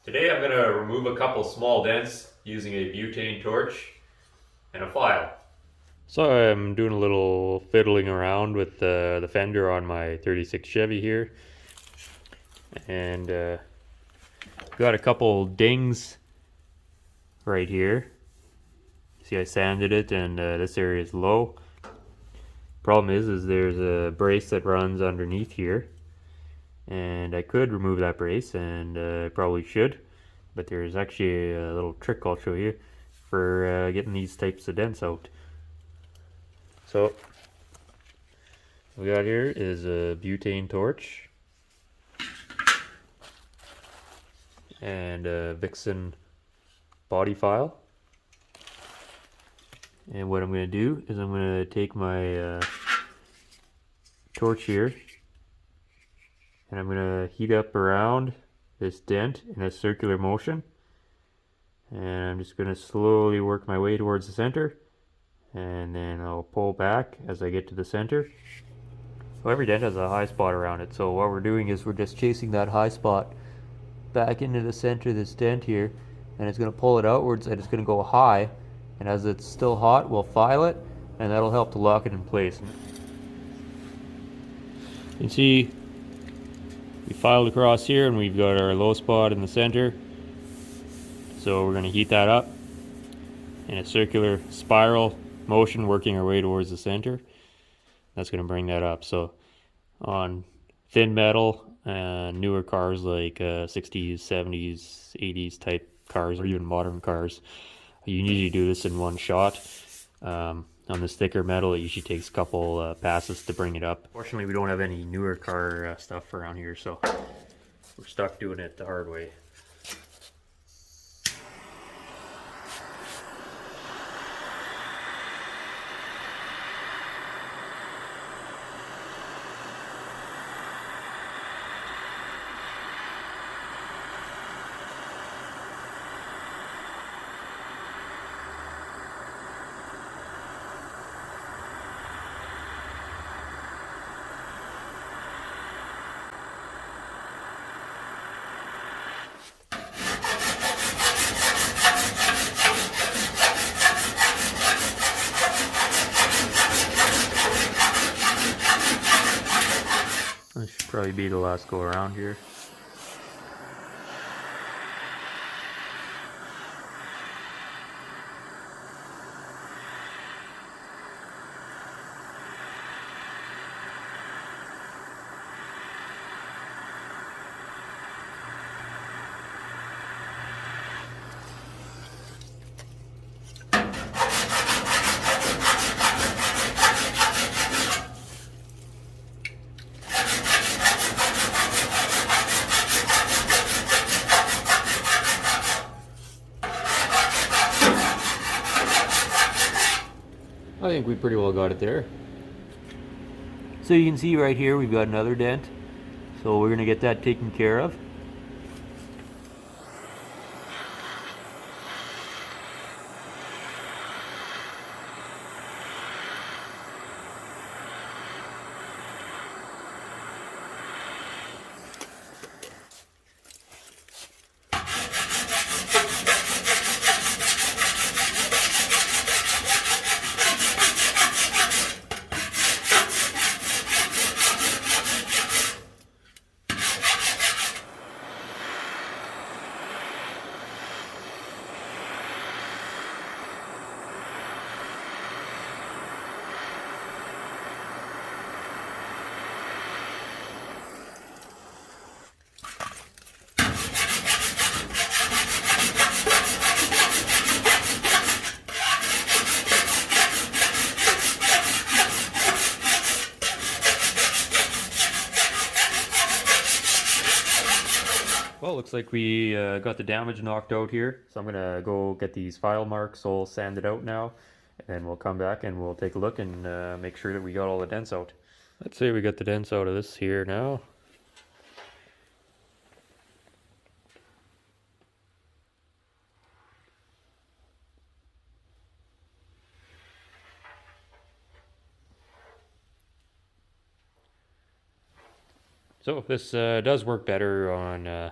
Today I'm going to remove a couple small dents using a butane torch and a file. So I'm doing a little fiddling around with the fender on my 36 Chevy here, and got a couple dings right here. See, I sanded it, and this area is low. Problem is there's a brace that runs underneath here, and I could remove that brace, and I probably should, but there's actually a little trick I'll show you for getting these types of dents out. So what we got here is a butane torch and a Vixen body file. And what I'm going to do is I'm going to take my torch here, and I'm going to heat up around this dent in a circular motion. And I'm just going to slowly work my way towards the center, and then I'll pull back as I get to the center. So every dent has a high spot around it, so what we're doing is we're just chasing that high spot back into the center of this dent here, and it's going to pull it outwards, and it's going to go high, and as it's still hot we'll file it, and that'll help to lock it in place. You can see we filed across here, and we've got our low spot in the center, so we're going to heat that up in a circular spiral motion, working our way towards the center. That's going to bring that up. So on thin metal and newer cars like 60s, 70s, 80s type cars, or even modern cars, you usually do this in one shot. On this thicker metal, it usually takes a couple passes to bring it up. Fortunately, we don't have any newer car stuff around here, so we're stuck doing it the hard way. This should probably be the last go around here. I think we pretty well got it there. So you can see right here we've got another dent. So we're going to get that taken care of. Well, looks like we got the damage knocked out here. So I'm gonna go get these file marks all sanded out now, and then we'll come back and we'll take a look and make sure that we got all the dents out. Let's say we got the dents out of this here now. So this does work better on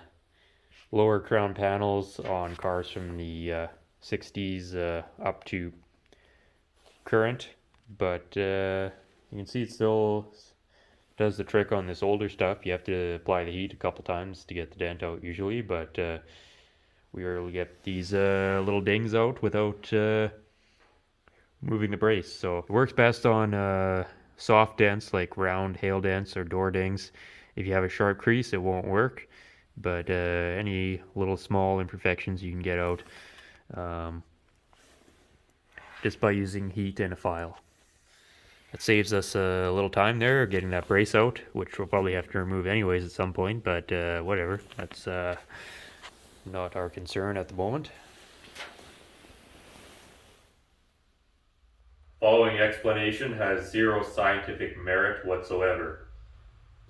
lower crown panels on cars from the 60s up to current, but you can see it still does the trick on this older stuff. You have to apply the heat a couple times to get the dent out usually, but we were able to get these little dings out without moving the brace. So it works best on soft dents like round hail dents or door dings. If you have a sharp crease, it won't work, but any little small imperfections you can get out just by using heat and a file. It saves us a little time there getting that brace out, which we'll probably have to remove anyways at some point, but whatever. That's not our concern at the moment. Following explanation has zero scientific merit whatsoever.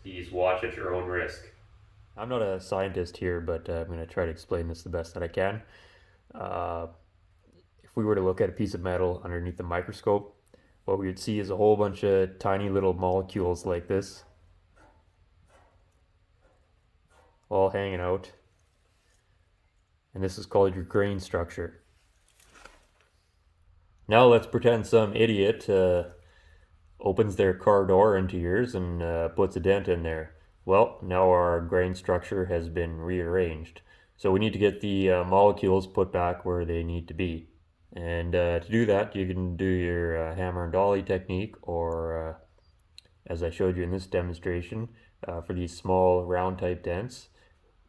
Please watch at your own risk. I'm not a scientist here, but I'm going to try to explain this the best that I can. If we were to look at a piece of metal underneath the microscope, what we would see is a whole bunch of tiny little molecules like this, all hanging out. And this is called your grain structure. Now let's pretend some idiot opens their car door into yours and puts a dent in there. Well, now our grain structure has been rearranged. So we need to get the molecules put back where they need to be. And to do that, you can do your hammer and dolly technique, or as I showed you in this demonstration, for these small round type dents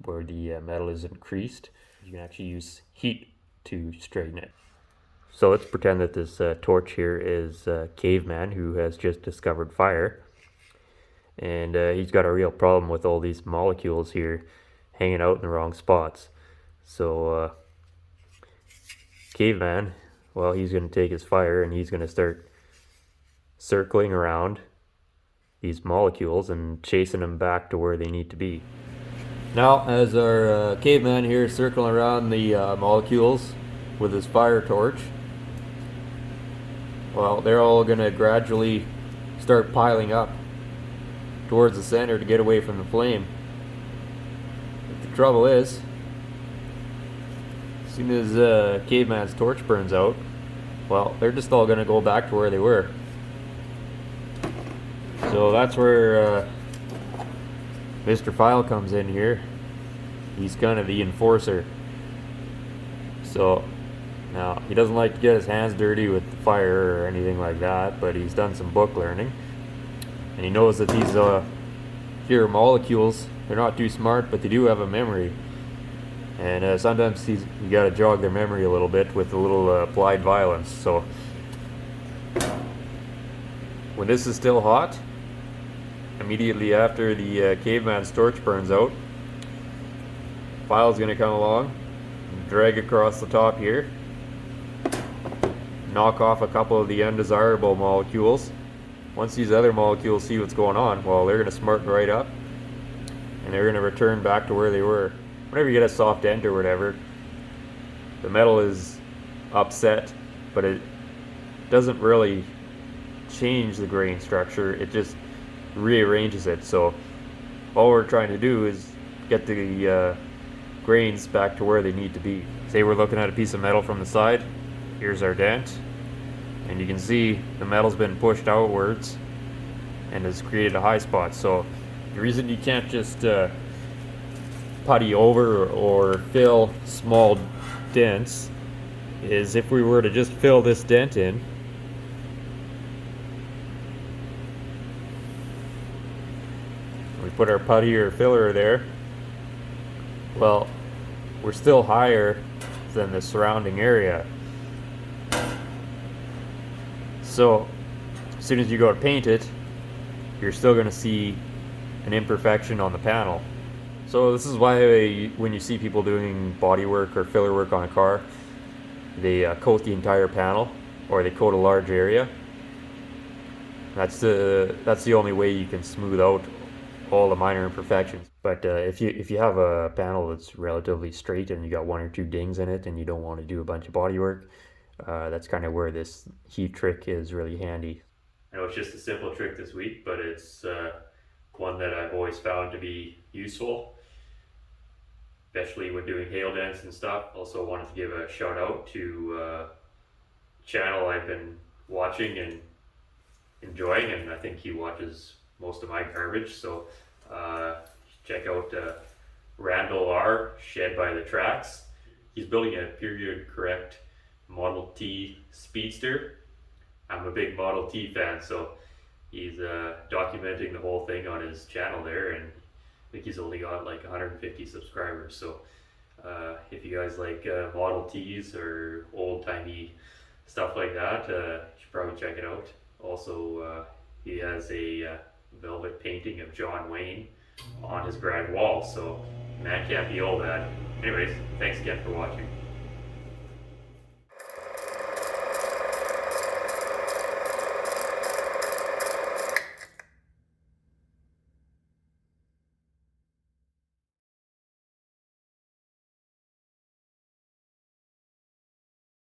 where the metal isn't creased, you can actually use heat to straighten it. So let's pretend that this torch here is Caveman, who has just discovered fire. And he's got a real problem with all these molecules here hanging out in the wrong spots. So Caveman, well, he's going to take his fire and he's going to start circling around these molecules and chasing them back to where they need to be. Now, as our caveman here is circling around the molecules with his fire torch, well, they're all going to gradually start piling up towards the center to get away from the flame. But the trouble is, as soon as caveman's torch burns out, well, they're just all going to go back to where they were. So that's where Mr. File comes in here. He's kind of the enforcer. So now he doesn't like to get his hands dirty with the fire or anything like that, but he's done some book learning, and he knows that these here molecules, they're not too smart, but they do have a memory. And sometimes you gotta jog their memory a little bit with a little applied violence. So when this is still hot, immediately after the caveman's torch burns out, File's gonna come along, drag across the top here, knock off a couple of the undesirable molecules. Once these other molecules see what's going on, well, they're gonna smarten right up, and they're gonna return back to where they were. Whenever you get a soft dent or whatever, the metal is upset, but it doesn't really change the grain structure, it just rearranges it. So all we're trying to do is get the grains back to where they need to be. Say we're looking at a piece of metal from the side, here's our dent, and you can see the metal's been pushed outwards and has created a high spot. So the reason you can't just putty over or fill small dents is if we were to just fill this dent in, we put our putty or filler there, well, we're still higher than the surrounding area. So as soon as you go to paint it, you're still going to see an imperfection on the panel. So this is why when you see people doing body work or filler work on a car, they coat the entire panel, or they coat a large area. That's the only way you can smooth out all the minor imperfections. But if you have a panel that's relatively straight and you got one or two dings in it and you don't want to do a bunch of body work, that's kind of where this heat trick is really handy. I know it's just a simple trick this week, but it's one that I've always found to be useful. especially when doing hail dents and stuff. Also wanted to give a shout out to channel I've been watching and enjoying, and I think he watches most of my garbage. So check out Randall R. Shed by the Tracks. He's building a period correct Model T Speedster. I'm a big Model T fan, so he's documenting the whole thing on his channel there, and I think he's only got like 150 subscribers. So if you guys like Model Ts or old-timey stuff like that, you should probably check it out. Also, he has a velvet painting of John Wayne on his garage wall, so man can't be all bad. Anyways, thanks again for watching.